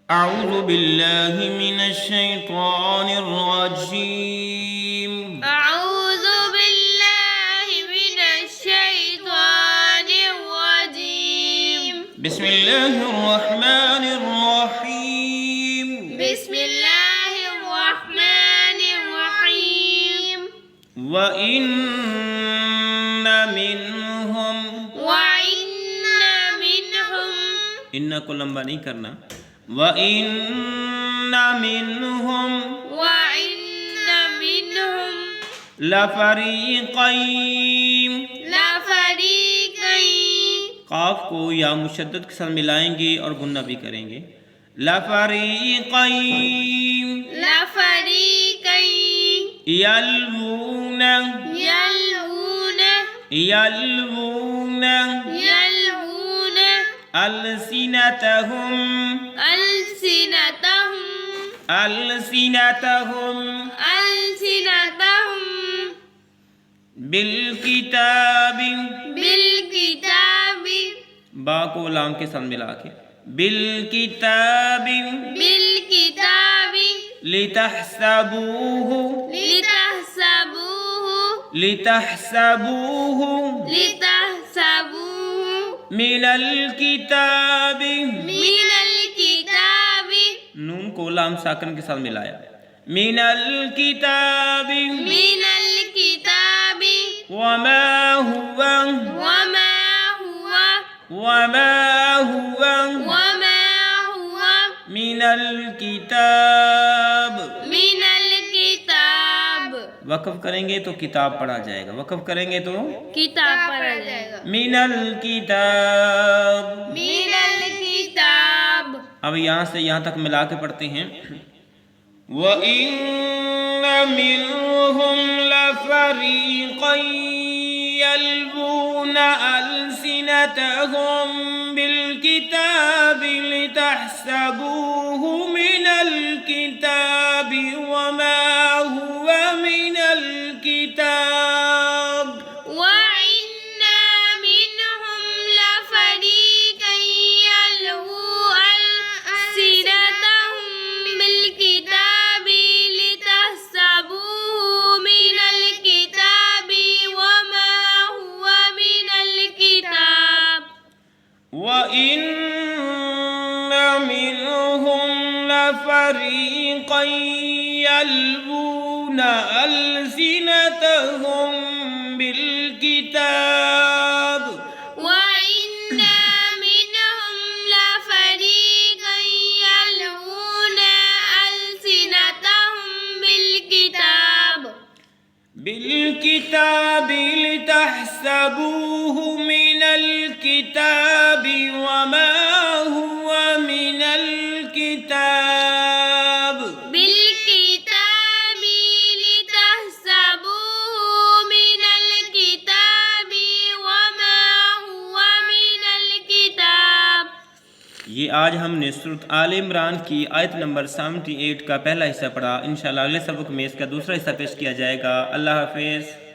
أعوذ بالله من الشيطان الرجيم أعوذ بالله من الشيطان الرجيم بسم الله الرحمن الرحيم بسم الله الرحمن الرحيم وإن منهم إن को लंबा नहीं करना وإن منهم लफरीक़ैन काफ को या मुशद्दद के साथ मिलाएंगे और गुन्ना भी करेंगे। लफरीक़ैन यल्वून अल्सिनतहुम बिलकिताबि बा को लाम के साथ मिला के बिलकिताबि लितहसबूहु मिनल किताबि नून को लाम साकन के साथ मिलाया मिनल किताबि वमा हुवा मिनल किताब। वक़फ़ करेंगे तो किताब पढ़ा जाएगा, वक़फ़ करेंगे तो किताब पढ़ा जाएगा। मिनल किताब। अब यहाँ से यहाँ तक मिला के पढ़ते हैं। वइन्न मिनहुम लफरीक़न यल्वूना अल्सिनतहुम बिलकिताबि लितहसबूहु मिनल किताबि वमा हुवा मिनल किताब। وإن منهم لفريقا يلوون ألسنتهم بالكتاب لتحسبوه من الكتاب وما هو من الكتاب ये आज हमने सूरत आल इमरान की आयत नंबर 78 का पहला हिस्सा पढ़ा। इंशाअल्लाह अगले सबक में इसका दूसरा हिस्सा पेश किया जाएगा। अल्लाह हाफिज़।